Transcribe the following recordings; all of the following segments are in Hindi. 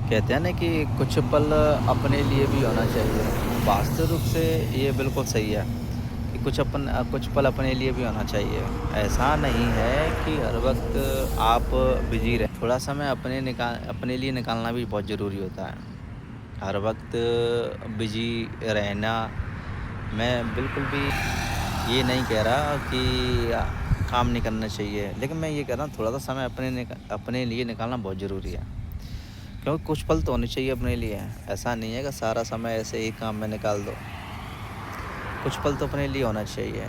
कहते हैं ना कि कुछ पल अपने लिए भी होना चाहिए। वास्तव रूप से ये बिल्कुल सही है कि कुछ पल अपने लिए भी होना चाहिए। ऐसा नहीं है कि हर वक़्त आप बिज़ी रहें। थोड़ा समय अपने लिए निकालना भी बहुत ज़रूरी होता है। हर वक़्त बिज़ी रहना, मैं बिल्कुल भी ये नहीं कह रहा कि काम नहीं करना चाहिए। लेकिन मैं ये कह रहा हूँ थोड़ा-सा समय अपने लिए निकालना बहुत ज़रूरी है। क्योंकि कुछ पल तो होने चाहिए अपने लिए। ऐसा नहीं है कि सारा समय ऐसे ही काम में निकाल दो। कुछ पल तो अपने लिए होना चाहिए।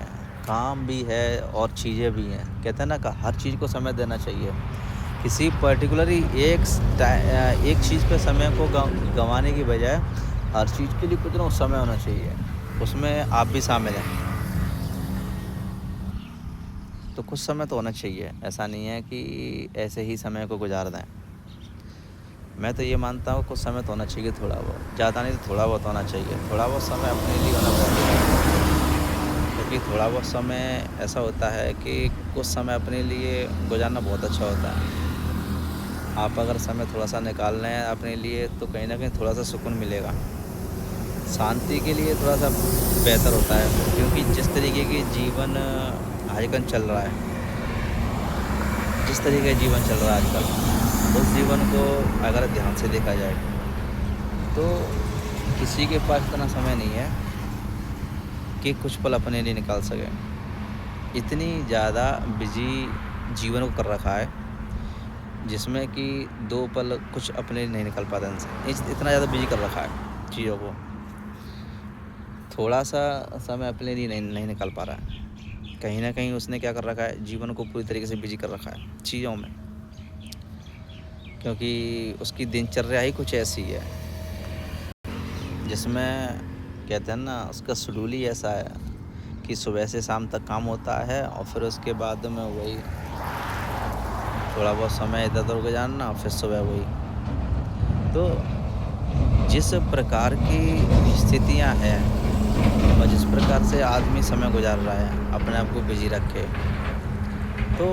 काम भी है और चीज़ें भी हैं। कहते हैं ना कि हर चीज़ को समय देना चाहिए। किसी पर्टिकुलरली एक चीज़ पे समय को गँवाने की बजाय हर चीज़ के लिए कुछ ना कुछ समय होना चाहिए। उसमें आप भी शामिल हैं। तो कुछ समय तो होना चाहिए। ऐसा नहीं है कि ऐसे ही समय को गुज़ार दें। मैं तो ये मानता हूँ कुछ समय तो होना चाहिए थोड़ा बहुत, ज़्यादा नहीं तो थोड़ा बहुत होना चाहिए। थोड़ा बहुत समय अपने लिए होना बहुत ज़रूरी है। क्योंकि थोड़ा बहुत समय ऐसा होता है कि कुछ समय अपने लिए गुज़ारना बहुत अच्छा होता है। आप अगर समय थोड़ा-सा निकाल रहे हैं अपने लिए तो कहीं न कहीं थोड़ा-सा सुकून मिलेगा। शांति के लिए थोड़ा-सा बेहतर होता है क्योंकि जिस तरीके की जीवन आजकल चल रहा है, जिस तरीके का जीवन चल रहा है आजकल, उस जीवन को अगर ध्यान से देखा जाए तो किसी के पास इतना समय नहीं है कि कुछ पल अपने लिए निकाल सके। इतनी ज़्यादा बिज़ी जीवन को कर रखा है, जिसमें कि 2 पल कुछ अपने लिए नहीं निकाल पाता इंसान। इतना ज़्यादा बिज़ी कर रखा है चीज़ों को। थोड़ा-सा समय अपने लिए नहीं निकाल पा रहा है। कहीं न कहीं उसने क्या कर रखा है, जीवन को पूरी तरीके से बिज़ी कर रखा है चीज़ों में। क्योंकि उसकी दिनचर्या ही कुछ ऐसी है, जिसमें कहते हैं ना उसका शेड्यूल ही ऐसा है कि सुबह से शाम तक काम होता है और फिर उसके बाद में वही थोड़ा बहुत समय इधर-उधर गुज़ारना फिर सुबह वही। तो जिस प्रकार की स्थितियाँ हैं और जिस प्रकार से आदमी समय गुज़ार रहा है अपने आप को बिज़ी रख के, तो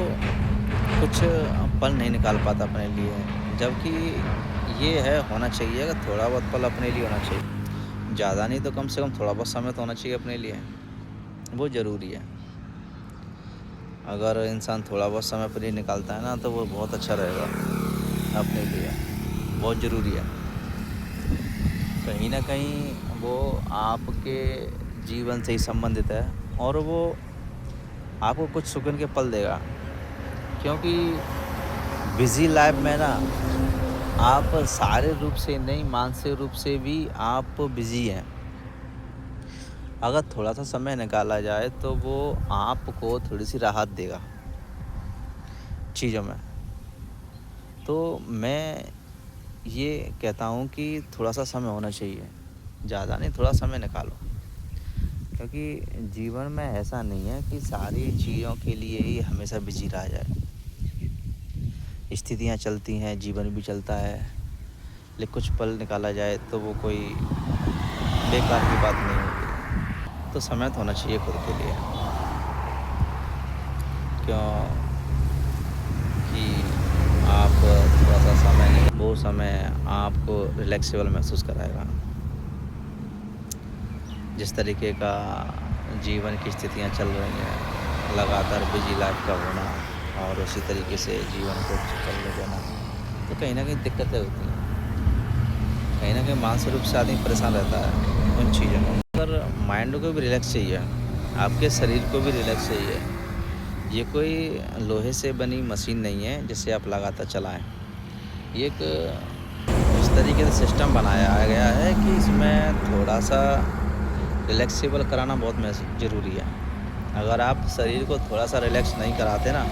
कुछ पल नहीं निकाल पाता अपने लिए। जबकि ये है होना चाहिए कि थोड़ा बहुत पल अपने लिए होना चाहिए। ज़्यादा नहीं तो कम से कम थोड़ा बहुत समय तो होना चाहिए अपने लिए, वो ज़रूरी है। अगर इंसान थोड़ा बहुत समय अपने लिए निकालता है ना तो वो बहुत अच्छा रहेगा अपने लिए, बहुत ज़रूरी है। कहीं न कहीं वो आपके जीवन से ही संबंधित है और वो आपको कुछ सुकून के पल देगा। क्योंकि बिज़ी लाइफ़ में ना आप शारीरिक रूप से नहीं, मानसिक रूप से भी आप बिज़ी हैं। अगर थोड़ा-सा समय निकाला जाए तो वो आपको थोड़ी-सी राहत देगा चीज़ों में। तो मैं ये कहता हूँ कि थोड़ा-सा समय होना चाहिए। ज़्यादा नहीं, थोड़ा समय निकालो। क्योंकि जीवन में ऐसा नहीं है कि सारी चीज़ों के लिए ही हमेशा बिज़ी रहा जाए। स्थितियाँ चलती हैं, जीवन भी चलता है, लेकिन कुछ पल निकाला जाए तो वो कोई बेकार की बात नहीं होती। तो समय तो होना चाहिए खुद के लिए। क्यों कि आप थोड़ा-सा समय नहीं, वो समय आपको रिलैक्सेबल महसूस कराएगा। जिस तरीके का जीवन की स्थितियाँ चल रही हैं, लगातार बिज़ी लाइफ़ का होना और उसी तरीके से जीवन को चलने देना, तो कहीं न कहीं दिक्कतें होती हैं। कहीं न कहीं मानसिक रूप से आदमी परेशान रहता है उन चीज़ों में। पर माइंड को भी रिलैक्स चाहिए, आपके शरीर को भी रिलैक्स चाहिए। ये कोई लोहे से बनी मशीन नहीं है जिसे आप लगातार चलाएँ। ये एक इस तरीके से सिस्टम बनाया गया है कि इसमें थोड़ा-सा रिलैक्सेबल कराना बहुत ज़रूरी है। अगर आप शरीर को थोड़ा-सा रिलैक्स नहीं कराते ना,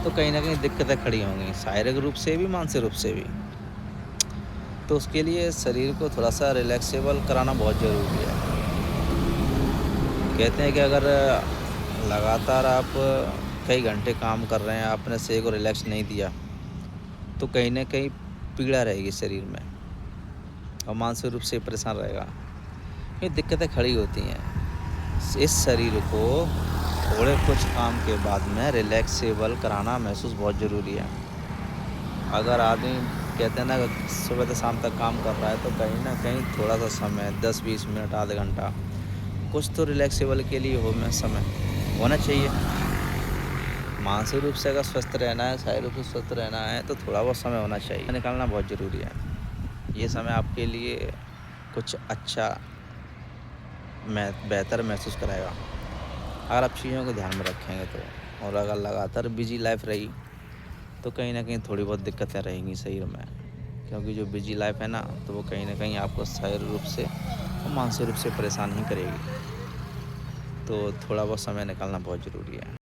तो कहीं न कहीं दिक्कतें खड़ी होंगी, शारीरिक रूप से भी, मानसिक रूप से भी। तो उसके लिए शरीर को थोड़ा-सा रिलैक्सेबल कराना बहुत ज़रूरी है। कहते हैं कि अगर लगातार आप कई घंटे काम कर रहे हैं, आपने शरीर को रिलैक्स नहीं दिया, तो कहीं न कहीं पीड़ा रहेगी शरीर में और मानसिक रूप से परेशान रहेगा। ये दिक्कतें खड़ी होती हैं। इस शरीर को थोड़े कुछ काम के बाद में रिलैक्सेबल कराना महसूस बहुत ज़रूरी है। अगर आदमी कहते हैं ना, अगर सुबह से शाम तक काम कर रहा है तो कहीं न कहीं थोड़ा-सा समय 10-20 मिनट, आधा घंटा कुछ तो रिलैक्सेबल के लिए हो में समय होना चाहिए। मानसिक रूप से अगर स्वस्थ रहना है, शारीरिक रूप से स्वस्थ रहना है तो थोड़ा बहुत समय होना चाहिए। निकालना बहुत ज़रूरी है। ये समय आपके लिए कुछ अच्छा बेहतर महसूस कराएगा। अगर आप चीज़ों को ध्यान में रखेंगे तो। और अगर लगातार बिज़ी लाइफ़ रही तो कहीं न कहीं थोड़ी बहुत दिक्कतें रहेंगी शरीर में। क्योंकि जो बिज़ी लाइफ़ है ना, तो वो कहीं न कहीं आपको शारीरिक रूप से और मानसिक रूप से परेशान ही करेगी। तो थोड़ा बहुत समय निकालना बहुत ज़रूरी है।